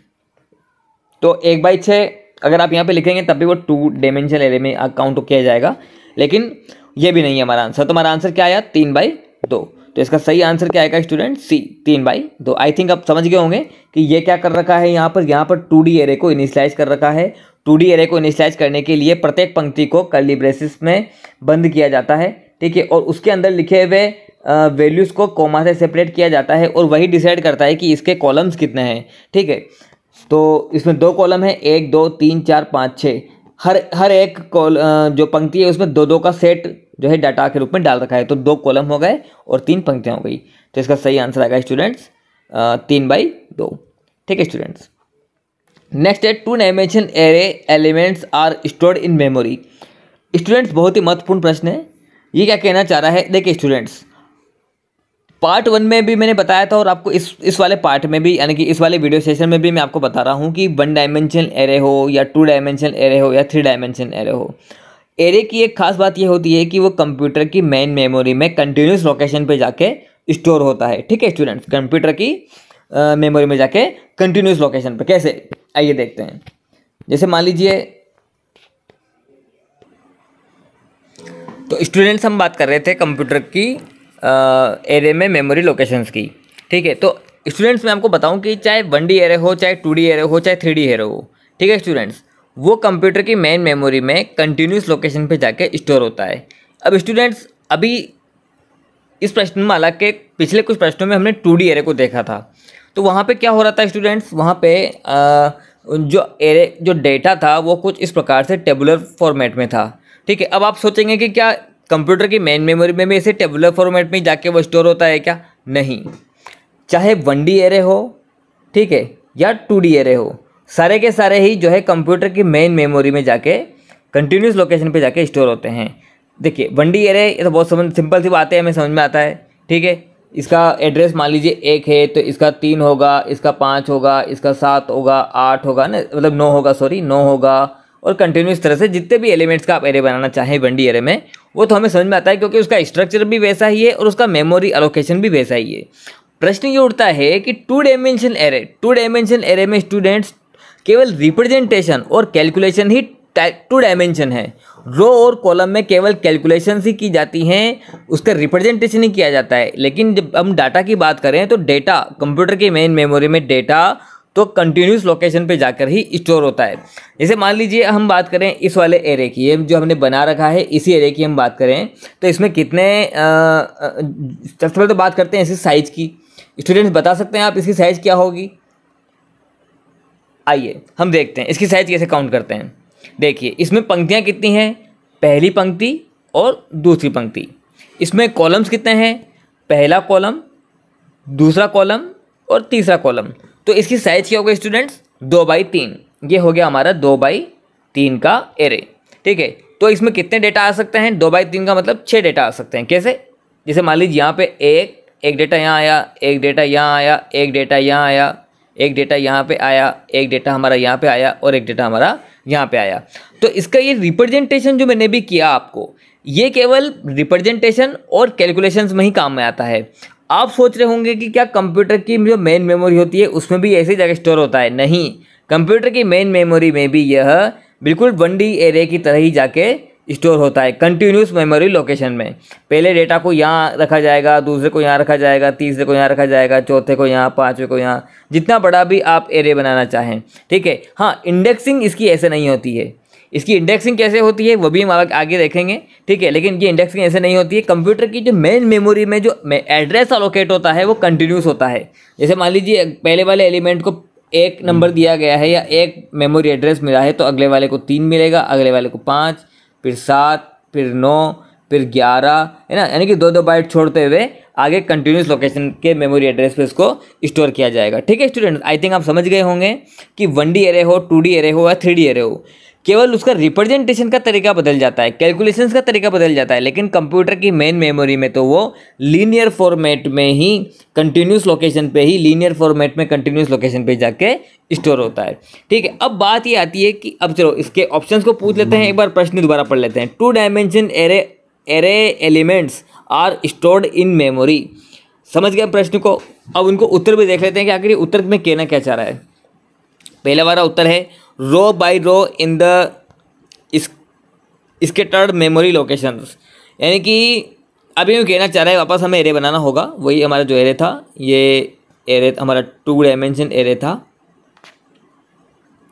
तो 1/6 अगर आप यहाँ पे लिखेंगे तब भी वो 2 डायमेंशनल एरे में काउंट किया जाएगा, लेकिन ये भी नहीं है हमारा आंसर। तो हमारा आंसर क्या आया? 3/2। तो इसका सही आंसर क्या आएगा स्टूडेंट? सी, 3/2। आई थिंक आप समझ गए होंगे कि ये क्या कर रखा है यहाँ पर 2D एरे को इनिशियलाइज कर रखा है। 2D एरे को इनिशियलाइज करने के लिए प्रत्येक पंक्ति को कर्ली ब्रेसेस में बंद किया जाता है। ठीक है, और उसके अंदर लिखे हुए वैल्यूज़ को कॉमा से सेपरेट किया जाता है और वही डिसाइड करता है कि इसके कॉलम्स कितने हैं। ठीक है, तो इसमें 2 कॉलम है, 1, 2, 3, 4, 5, 6। हर एक जो पंक्ति है उसमें 2-2 का सेट जो है डाटा के रूप में डाल रखा है। तो 2 कॉलम हो गए और 3 पंक्तियाँ हो गई। तो इसका सही आंसर आएगा स्टूडेंट्स 3/2। ठीक है स्टूडेंट्स, नेक्स्ट है 2 dimension array elements are stored in memory. Students बहुत ही महत्वपूर्ण प्रश्न है। ये क्या कहना चाह रहा है, देखिए स्टूडेंट्स, पार्ट 1 में भी मैंने बताया था और आपको इस वाले पार्ट में भी, यानी कि इस वाले वीडियो सेशन में भी मैं आपको बता रहा हूँ कि 1 डायमेंशन एरे हो या 2 डायमेंशन एरे हो या 3 डायमेंशन एरे हो, एरे की एक खास बात ये होती है कि वो कंप्यूटर की मेन मेमोरी में कंटिन्यूस लोकेशन पे जाके स्टोर होता है। ठीक है स्टूडेंट्स, कंप्यूटर की मेमोरी में जाके कंटिन्यूस लोकेशन पे। कैसे, आइए देखते हैं। जैसे मान लीजिए, तो स्टूडेंट्स हम बात कर रहे थे कंप्यूटर की एरे में मेमोरी लोकेशंस की। ठीक है, तो स्टूडेंट्स मैं आपको बताऊं कि चाहे 1D एरे हो, चाहे 2D एरे हो, चाहे 3D एरे हो, ठीक है स्टूडेंट्स, वो कंप्यूटर की मेन मेमोरी में कंटिन्यूस लोकेशन पे जाके स्टोर होता है। अब स्टूडेंट्स, अभी इस प्रश्नमाला के पिछले कुछ प्रश्नों में हमने 2D एरे को देखा था, तो वहाँ पे क्या हो रहा था स्टूडेंट्स, वहाँ पे जो डेटा था वो कुछ इस प्रकार से टेबुलर फॉर्मेट में था। ठीक है, अब आप सोचेंगे कि क्या कंप्यूटर की मेन मेमोरी में भी ऐसे टेबुलर फॉर्मेट में जाके वो स्टोर होता है क्या? नहीं, चाहे 1D एरे हो, ठीक है, या 2D एरे हो, सारे के सारे ही जो है कंप्यूटर की मेन मेमोरी में जाके कंटिन्यूस लोकेशन पे जाके स्टोर होते हैं। देखिए 1D एरे, ये तो बहुत सिंपल सी बात है, हमें समझ में आता है। ठीक है, इसका एड्रेस मान लीजिए 1 है तो इसका 3 होगा, इसका 5 होगा, इसका 7 होगा, 8 होगा ना, मतलब 9 होगा, 9 होगा, और कंटिन्यूस तरह से जितने भी एलिमेंट्स का आप एरे बनाना चाहें 1D एरे में, वो तो हमें समझ में आता है क्योंकि उसका स्ट्रक्चर भी वैसा ही है और उसका मेमोरी एलोकेशन भी वैसा ही है। प्रश्न ये उठता है कि 2 डायमेंशन एरे में स्टूडेंट्स केवल रिप्रेजेंटेशन और कैलकुलेशन ही 2 डायमेंशन है। रो और कॉलम में केवल कैलकुलेशन ही की जाती हैं, उसका रिप्रेजेंटेशन ही किया जाता है। लेकिन जब हम डाटा की बात करें तो डेटा कंप्यूटर की मेन मेमोरी में डेटा तो कंटिन्यूस लोकेशन पे जाकर ही स्टोर होता है। जैसे मान लीजिए हम बात करें इस वाले एरे की, ये जो हमने बना रखा है इसी एरे की हम बात करें तो इसमें कितने, सबसे पहले तो बात करते हैं इसकी साइज की। स्टूडेंट्स बता सकते हैं आप इसकी साइज क्या होगी? आइए हम देखते हैं इसकी साइज कैसे काउंट करते हैं। देखिए इसमें पंक्तियाँ कितनी हैं, पहली पंक्ति और दूसरी पंक्ति। इसमें कॉलम्स कितने हैं, पहला कॉलम, दूसरा कॉलम और तीसरा कॉलम। तो इसकी साइज क्या होगा स्टूडेंट्स, 2/3। ये हो गया हमारा 2/3 का एरे। ठीक है, तो इसमें कितने डेटा आ सकते हैं, 2/3 का मतलब 6 डेटा आ सकते हैं। कैसे, जैसे मान लीजिए यहाँ पे एक डेटा यहाँ आया, एक डेटा यहाँ आया, एक डेटा यहाँ आया, एक डेटा यहाँ पे आया, एक डेटा हमारा यहाँ पे आया और एक डेटा हमारा यहाँ पे आया। तो इसका ये रिप्रेजेंटेशन जो मैंने भी किया आपको, ये केवल रिप्रेजेंटेशन और कैलकुलेशंस में ही काम में आता है। आप सोच रहे होंगे कि क्या कंप्यूटर की जो मेन मेमोरी होती है उसमें भी ऐसी जगह स्टोर होता है? नहीं, कंप्यूटर की मेन मेमोरी में भी यह बिल्कुल 1D एरे की तरह ही जाके स्टोर होता है, कंटिन्यूस मेमोरी लोकेशन में। पहले डेटा को यहाँ रखा जाएगा, दूसरे को यहाँ रखा जाएगा, तीसरे को यहाँ रखा जाएगा, चौथे को यहाँ, पाँचवें को यहाँ, जितना बड़ा भी आप एरे बनाना चाहें। ठीक है, हाँ, इंडेक्सिंग इसकी ऐसे नहीं होती है। इसकी इंडेक्सिंग कैसे होती है वो भी हम आगे देखेंगे। ठीक है, लेकिन ये इंडेक्सिंग ऐसे नहीं होती है। कंप्यूटर की जो मेन मेमोरी में जो एड्रेस अलोकेट होता है वो कंटिन्यूस होता है। जैसे मान लीजिए पहले वाले एलिमेंट को 1 नंबर दिया गया है या 1 मेमोरी एड्रेस मिला है, तो अगले वाले को 3 मिलेगा, अगले वाले को 5, फिर 7, फिर 9, फिर 11, है ना, यानी कि 2-2 बाइट छोड़ते हुए आगे कंटिन्यूस लोकेशन के मेमोरी एड्रेस पे इसको स्टोर किया जाएगा। ठीक है स्टूडेंट, आई थिंक आप समझ गए होंगे कि 1D एरे हो, 2D एरे हो या 3D एरे हो, केवल उसका रिप्रेजेंटेशन का तरीका बदल जाता है, कैलकुलेशंस का तरीका बदल जाता है, लेकिन कंप्यूटर की मेन मेमोरी में तो वो लीनियर फॉर्मेट में ही कंटिन्यूस लोकेशन पे ही, लीनियर फॉर्मेट में कंटिन्यूस लोकेशन पे जाके स्टोर होता है। ठीक है, अब बात ये आती है कि अब चलो इसके ऑप्शंस को पूछ लेते हैं, एक बार प्रश्न दोबारा पढ़ लेते हैं। 2 dimension array elements are stored in memory. समझ गए प्रश्न को? अब उनको उत्तर भी देख लेते हैं कि आखिर उत्तर में कहना क्या चाह रहा है। पहला वाला उत्तर है row by row in the scattered memory locations, यानी कि अभी यूँ कहना चाह रहा है वापस हमें एरे बनाना होगा। वही हमारा जो एरे था, ये एरे हमारा 2 डायमेंशन एरे था,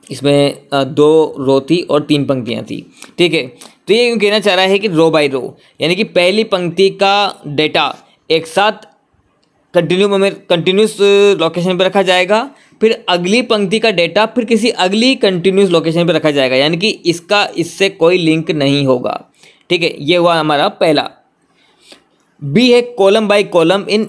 इसमें 2 रो थी और 3 पंक्तियाँ थी। ठीक है, तो ये यूँ कहना चाह रहा है कि रो बाय रो, यानी कि पहली पंक्ति का डेटा एक साथ कंटिन्यूस लोकेशन पर रखा जाएगा, फिर अगली पंक्ति का डेटा फिर किसी अगली कंटिन्यूस लोकेशन पर रखा जाएगा, यानी कि इसका इससे कोई लिंक नहीं होगा। ठीक है, ये हुआ हमारा पहला। बी है column by column in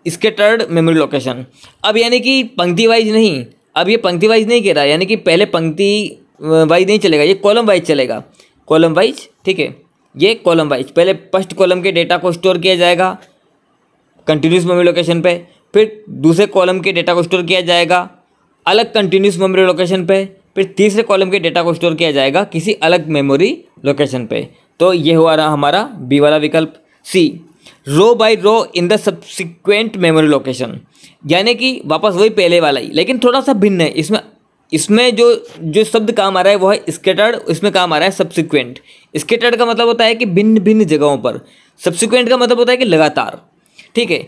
scattered memory location. अब यानी कि पंक्ति वाइज नहीं, अब ये पंक्ति वाइज नहीं कह रहा, यानी कि पहले पंक्ति वाइज नहीं चलेगा, ये कॉलम वाइज चलेगा, कॉलम वाइज, ठीक है। ये कॉलम वाइज, पहले फर्स्ट कॉलम के डेटा को स्टोर किया जाएगा कंटिन्यूस मेमोरी लोकेशन पे, फिर दूसरे कॉलम के डेटा को स्टोर किया जाएगा अलग कंटिन्यूस मेमोरी लोकेशन पे, फिर तीसरे कॉलम के डेटा को स्टोर किया जाएगा किसी अलग मेमोरी लोकेशन पे। तो ये हुआ रहा हमारा बी वाला विकल्प। C, row by row in the subsequent memory location, यानी कि वापस वही पहले वाला ही, लेकिन थोड़ा सा भिन्न है। इसमें जो शब्द काम आ रहा है वो है स्कैटर्ड, इसमें काम आ रहा है सब्सिक्वेंट। स्कैटर्ड का मतलब होता है कि भिन्न भिन्न जगहों पर, सब्सिक्वेंट का मतलब होता है कि लगातार, ठीक है।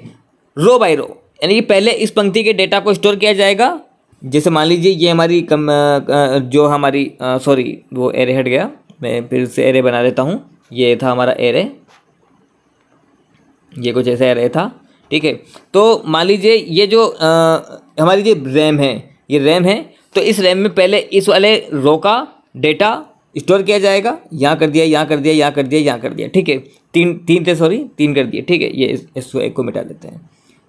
रो बाय रो यानी कि पहले इस पंक्ति के डेटा को स्टोर किया जाएगा, जैसे मान लीजिए ये हमारी जो हमारी सॉरी वो एरे हट गया, मैं फिर से एरे बना देता हूँ। ये था हमारा एरे, ये कुछ ऐसा एरे था, ठीक है। तो मान लीजिए ये जो हमारी जो रैम है, ये रैम है, तो इस रैम में पहले इस वाले रो का डेटा स्टोर किया जाएगा, यहाँ कर दिया, यहाँ कर दिया, यहाँ कर दिया, यहाँ कर दिया, ठीक है। तीन कर दिए, ठीक है। ये इसको एक को मिटा देते हैं,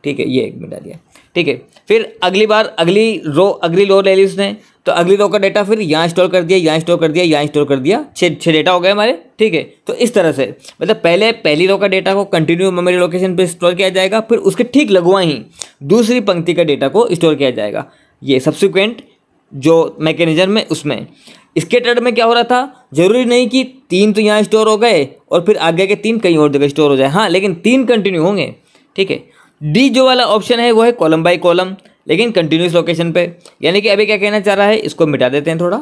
ठीक है, ये एक मिटा दिया, ठीक है। फिर अगली बार अगली रो ले ली उसने, तो अगली रो का डेटा फिर यहाँ स्टोर कर दिया, यहाँ स्टोर कर दिया, यहाँ स्टोर कर दिया, छः डेटा हो गए हमारे, ठीक है। तो इस तरह से मतलब पहले पहली रो का डेटा को कंटिन्यू मेमोरी लोकेशन पे स्टोर किया जाएगा, फिर उसके ठीक लगवा ही दूसरी पंक्ति का डेटा को स्टोर किया जाएगा। ये सब्सिक्वेंट जो मैकेनिज्म है उसमें। स्कैटर्ड में क्या हो रहा था, जरूरी नहीं कि 3 तो यहाँ स्टोर हो गए और फिर आगे के 3 कहीं और जगह स्टोर हो जाए, हाँ, लेकिन 3 कंटिन्यू होंगे, ठीक है। डी जो वाला ऑप्शन है वो है कॉलम बाय कॉलम, लेकिन कंटिन्यूस लोकेशन पे, यानी कि अभी क्या कहना चाह रहा है, इसको मिटा देते हैं थोड़ा,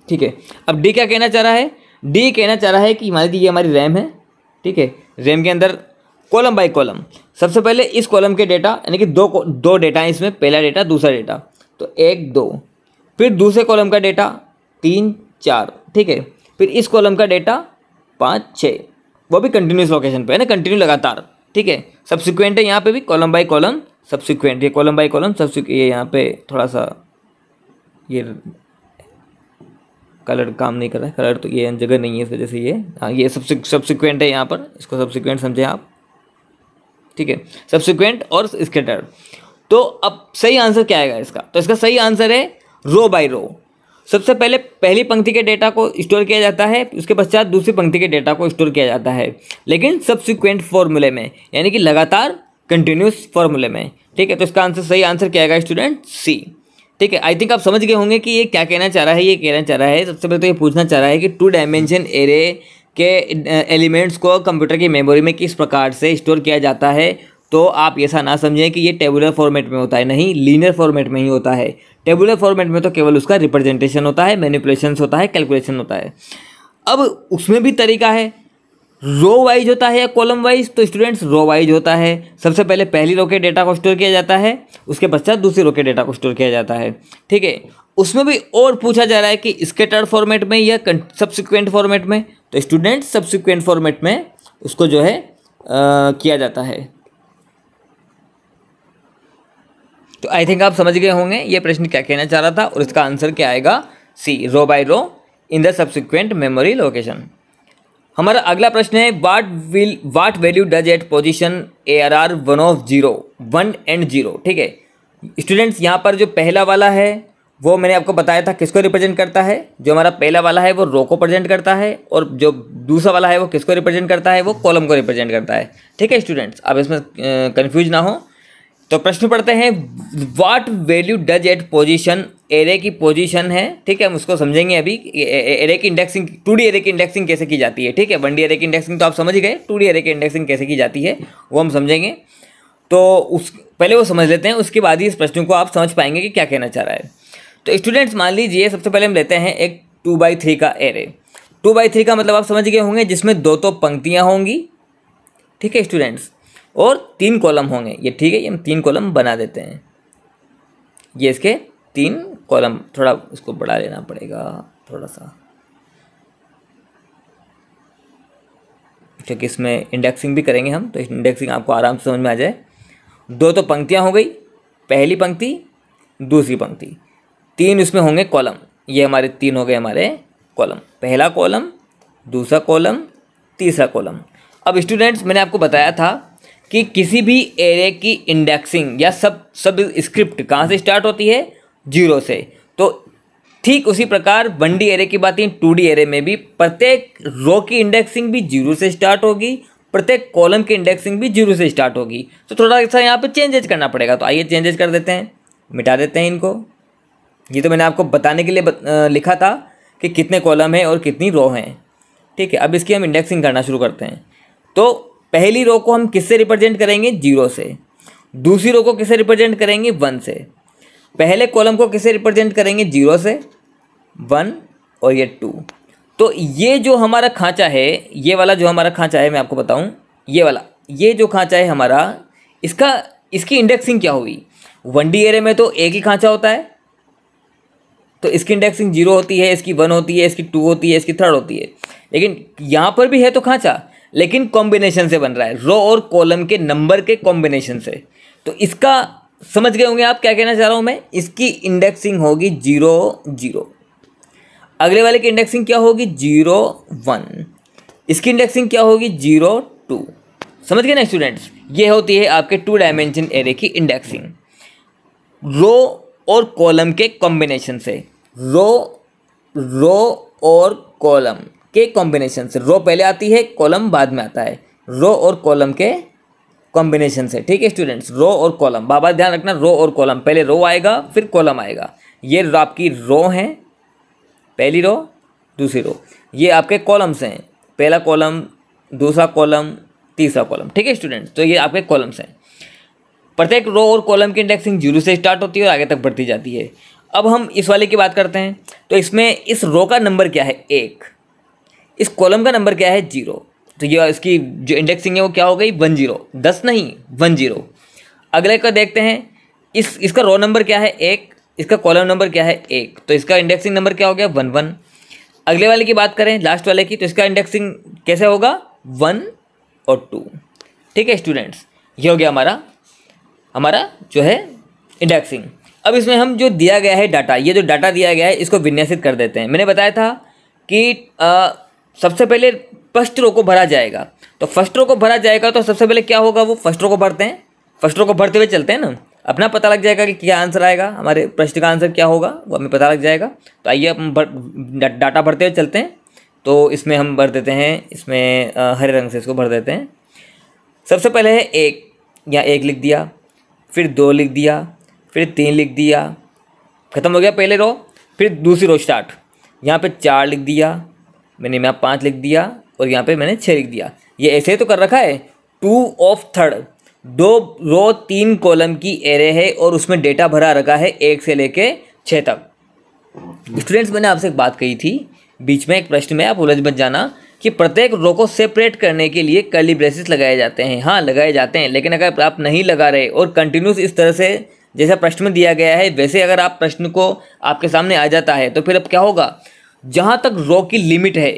ठीक है। अब डी क्या कहना चाह रहा है, डी कहना चाह रहा है कि मान लीजिए ये हमारी रैम है, ठीक है। रैम के अंदर कॉलम बाय कॉलम, सबसे पहले इस कॉलम के डेटा, यानी कि दो डेटा है इसमें, पहला डेटा दूसरा डेटा, तो 1 2, फिर दूसरे कॉलम का डेटा 3 4, ठीक है। फिर इस कॉलम का डेटा 5 6, वो भी कंटिन्यूस लोकेशन पे है ना, कंटिन्यू लगातार, ठीक है। सब्सिक्वेंट है यहाँ पे भी, कॉलम बाय कॉलम सब्सिक्वेंट, ये कॉलम बाय कॉलम सब्सिक्वेंट, ये यहाँ पे थोड़ा सा ये कलर काम नहीं कर रहा है, कलर तो ये जगह नहीं है इस वजह से ये, हाँ, ये सब्सिक्वेंट है यहाँ पर, इसको सब्सिक्वेंट समझें आप, ठीक है। सब्सिक्वेंट और स्कैटर्ड। तो अब सही आंसर क्या आएगा इसका, तो इसका सही आंसर है रो बाय रो। सबसे पहले पहली पंक्ति के डेटा को स्टोर किया जाता है, उसके पश्चात दूसरी पंक्ति के डेटा को स्टोर किया जाता है, लेकिन सब्सिक्वेंट फॉर्मूले में, यानी कि लगातार कंटिन्यूस फॉर्मूले में, ठीक है। तो इसका आंसर, सही आंसर क्या आएगा स्टूडेंट, सी, ठीक है। आई थिंक आप समझ गए होंगे कि ये क्या कहना चाह रहा है। ये कहना चाह रहा है, सबसे पहले तो ये पूछना चाह रहा है कि 2 डायमेंशन एरे के एलिमेंट्स को कंप्यूटर की मेमोरी में किस प्रकार से स्टोर किया जाता है। तो आप ऐसा ना समझें कि ये टेबुलर फॉर्मेट में होता है, नहीं, लीनियर फॉर्मेट में ही होता है। टेबुलर फॉर्मेट में तो केवल उसका रिप्रेजेंटेशन होता है, मैनिपुलेशंस होता है, कैलकुलेशन होता है। अब उसमें भी तरीका है, रो वाइज होता है या कॉलम वाइज, तो स्टूडेंट्स रो वाइज होता है। सबसे पहले पहली रो के डेटा को स्टोर किया जाता है, उसके पश्चात दूसरी रो के डेटा को स्टोर किया जाता है, ठीक है। उसमें भी और पूछा जा रहा है कि स्कैटर्ड फॉर्मेट में या सब्सिक्वेंट फॉर्मेट में, तो स्टूडेंट्स सब्सिक्वेंट फॉर्मेट में उसको जो है किया जाता है। तो आई थिंक आप समझ गए होंगे ये प्रश्न क्या कहना चाह रहा था, और इसका आंसर क्या आएगा, C, row by row in the subsequent memory location. हमारा अगला प्रश्न है, what value does at position ARR 1 and 0, ठीक है। स्टूडेंट्स यहाँ पर जो पहला वाला है वो मैंने आपको बताया था किसको रिप्रेजेंट करता है, जो हमारा पहला वाला है वो रो को रिप्रेजेंट करता है, और जो दूसरा वाला है वो किसको रिप्रेजेंट करता है, वो कॉलम को रिप्रेजेंट करता है, ठीक है स्टूडेंट्स। अब इसमें कन्फ्यूज ना हो, तो प्रश्न पढ़ते हैं, what value does at position, array की पोजीशन है, ठीक है, हम उसको समझेंगे अभी। एरे की इंडेक्सिंग, 2D एरे की इंडेक्सिंग कैसे की जाती है, ठीक है। 1D एरे की इंडेक्सिंग तो आप समझ गए, 2D एरे की इंडेक्सिंग कैसे की जाती है वो हम समझेंगे। तो पहले वो समझ लेते हैं, उसके बाद ही इस प्रश्न को आप समझ पाएंगे कि क्या कहना चाह रहा है। तो स्टूडेंट्स मान लीजिए सबसे पहले हम लेते हैं एक 2x3 का एरे। 2x3 का मतलब आप समझ गए होंगे, जिसमें 2 पंक्तियाँ होंगी, ठीक है स्टूडेंट्स, और 3 कॉलम होंगे, ये ठीक है। ये हम 3 कॉलम बना देते हैं, ये इसके 3 कॉलम, थोड़ा इसको बढ़ा लेना पड़ेगा थोड़ा सा, क्योंकि इसमें इंडेक्सिंग भी करेंगे हम, तो इंडेक्सिंग आपको आराम से समझ में आ जाए। 2 तो पंक्तियाँ हो गई, पहली पंक्ति दूसरी पंक्ति, 3 उसमें होंगे कॉलम, ये हमारे 3 हो गए हमारे कॉलम, पहला कॉलम, दूसरा कॉलम, तीसरा कॉलम। अब स्टूडेंट्स मैंने आपको बताया था कि किसी भी एरे की इंडेक्सिंग या सब स्क्रिप्ट कहाँ से स्टार्ट होती है, 0 से। तो ठीक उसी प्रकार 1D एरे की बात है, 2D एरे में भी प्रत्येक रो की इंडेक्सिंग भी 0 से स्टार्ट होगी, प्रत्येक कॉलम की इंडेक्सिंग भी 0 से स्टार्ट होगी। तो थोड़ा सा यहाँ पे चेंजेस करना पड़ेगा। तो आइए चेंजेस कर देते हैं, मिटा देते हैं इनको। ये तो मैंने आपको बताने के लिए लिखा था कि कितने कॉलम हैं और कितनी रो हैं, ठीक है। अब इसकी हम इंडेक्सिंग करना शुरू करते हैं। तो पहली रो को हम किससे रिप्रेजेंट करेंगे, 0 से। दूसरी रो को किससे रिप्रेजेंट करेंगे, 1 से। पहले कॉलम को किससे रिप्रेजेंट करेंगे, 0 से, 1 और ये 2। तो ये जो हमारा खांचा है, ये वाला जो हमारा खांचा है, मैं आपको बताऊं, ये वाला, ये जो खांचा है हमारा, इसकी इंडेक्सिंग क्या हुई। 1D एरे में तो एक ही खांचा होता है, तो इसकी इंडेक्सिंग 0 होती है, इसकी 1 होती है, इसकी 2 होती है, इसकी 3rd होती है। लेकिन यहाँ पर भी है तो खांचा, लेकिन कॉम्बिनेशन से बन रहा है, रो और कॉलम के नंबर के कॉम्बिनेशन से। तो इसका समझ गए होंगे आप क्या कहना चाह रहा हूँ मैं। इसकी इंडेक्सिंग होगी 0 0, अगले वाले की इंडेक्सिंग क्या होगी, 0 1, इसकी इंडेक्सिंग क्या होगी, 0 2। समझ गए ना स्टूडेंट्स। ये होती है आपके 2 डायमेंशन एरे की इंडेक्सिंग, रो और कॉलम के कॉम्बिनेशन से। रो और कॉलम के कॉम्बिनेशन से, रो पहले आती है, कॉलम बाद में आता है, रो और कॉलम के कॉम्बिनेशन से, ठीक है स्टूडेंट्स। रो और कॉलम, बाबा ध्यान रखना, रो और कॉलम, पहले रो आएगा फिर कॉलम आएगा। ये आपकी रो है, पहली रो, दूसरी रो, ये आपके कॉलम्स हैं, पहला कॉलम, दूसरा कॉलम, तीसरा कॉलम, ठीक है स्टूडेंट्स। तो ये आपके कॉलम्स हैं। प्रत्येक रो और कॉलम की इंडेक्सिंग 0 से स्टार्ट होती है और आगे तक बढ़ती जाती है। अब हम इस वाले की बात करते हैं। तो इसमें इस रो का नंबर क्या है, 1, इस कॉलम का नंबर क्या है, 0। तो ये इसकी जो इंडेक्सिंग है वो क्या हो गई, 1 0, 10 नहीं 1 0। अगले का देखते हैं, इसका रो नंबर क्या है, 1, इसका कॉलम नंबर क्या है, 1, तो इसका इंडेक्सिंग नंबर क्या हो गया, 1 1। अगले वाले की बात करें, लास्ट वाले की, तो इसका इंडेक्सिंग कैसे होगा, 1 और 2, ठीक है स्टूडेंट्स। ये हो गया हमारा जो है इंडेक्सिंग। अब इसमें हम जो दिया गया है डाटा, ये जो डाटा दिया गया है इसको विन्यासित कर देते हैं। मैंने बताया था कि सबसे पहले फर्स्ट रो को भरा जाएगा। तो फर्स्ट रो को भरा जाएगा तो सबसे पहले क्या होगा, वो फर्स्ट रो को भरते हैं, फर्स्ट रो को भरते हुए चलते हैं ना, अपना पता लग जाएगा कि क्या आंसर आएगा, हमारे प्रश्न का आंसर क्या होगा वो हमें पता लग जाएगा। तो आइए हम डाटा भरते हुए चलते हैं। तो इसमें हम भर देते हैं, इसमें हरे रंग से इसको भर देते हैं। सबसे पहले है 1, यहाँ 1 लिख दिया, फिर 2 लिख दिया, फिर 3 लिख दिया, खत्म हो गया पहले रो। फिर दूसरी रो स्टार्ट, यहाँ पे 4 लिख दिया मैंने, यहाँ 5 लिख दिया और यहाँ पे मैंने 6 लिख दिया। ये ऐसे तो कर रखा है 2 of 3rd, 2 रो 3 कॉलम की एरे है और उसमें डेटा भरा रखा है 1 से लेके 6 तक। स्टूडेंट्स, मैंने आपसे एक बात कही थी बीच में एक प्रश्न में, आप उलझ मत जाना, कि प्रत्येक रो को सेपरेट करने के लिए कर्ली ब्रेसेस लगाए जाते हैं। हाँ लगाए जाते हैं, लेकिन अगर आप नहीं लगा रहे और कंटिन्यूस इस तरह से जैसा प्रश्न में दिया गया है वैसे अगर आप प्रश्न को आपके सामने आ जाता है तो फिर अब क्या होगा, जहाँ तक रो की लिमिट है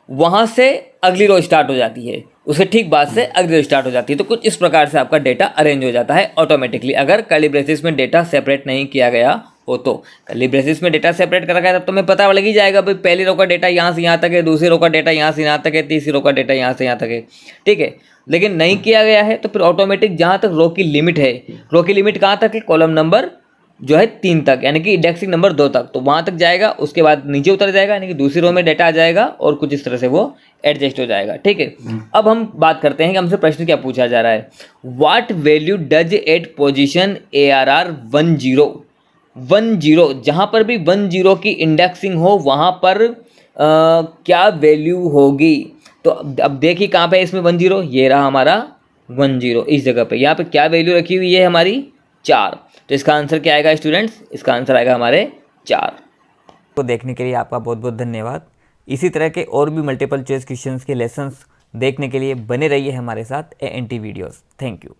वहाँ से अगली रो स्टार्ट हो जाती है, उसके ठीक बाद से अगली रो स्टार्ट हो जाती है। तो कुछ इस प्रकार से आपका डेटा अरेंज हो जाता है ऑटोमेटिकली, अगर कर्ली ब्रेसेस में डेटा सेपरेट नहीं किया गया हो तो। कर्ली ब्रेसेस में डेटा सेपरेट कर रखा है तब तो हमें पता लग ही जाएगा भाई पहली रो का डेटा यहाँ से यहाँ तक है, दूसरी रो का डेटा यहाँ से यहाँ तक है, तीसरी रो का डेटा यहाँ से यहाँ तक है, ठीक है। लेकिन नहीं किया गया है तो फिर ऑटोमेटिक जहाँ तक रो की लिमिट है, रो की लिमिट कहाँ तक है, कॉलम नंबर जो है 3 तक, यानी कि इंडेक्सिंग नंबर 2 तक, तो वहाँ तक जाएगा। उसके बाद नीचे उतर जाएगा, यानी कि दूसरी रो में डेटा आ जाएगा और कुछ इस तरह से वो एडजस्ट हो जाएगा, ठीक है। अब हम बात करते हैं कि हमसे प्रश्न क्या पूछा जा रहा है। What value does at position ARR 10 जहाँ पर भी 10 की इंडेक्सिंग हो वहाँ पर क्या वैल्यू होगी। तो अब देखिए कहाँ पे इसमें 10, ये रहा हमारा 10 इस जगह पे, यहाँ पे क्या वैल्यू रखी हुई है हमारी 4। तो इसका आंसर क्या आएगा स्टूडेंट्स, इसका आंसर आएगा हमारे 4। को देखने के लिए आपका बहुत बहुत धन्यवाद। इसी तरह के और भी मल्टीपल चॉइस क्वेश्चंस के लेसन्स देखने के लिए बने रहिए हमारे साथ ANT वीडियोस। Thank you.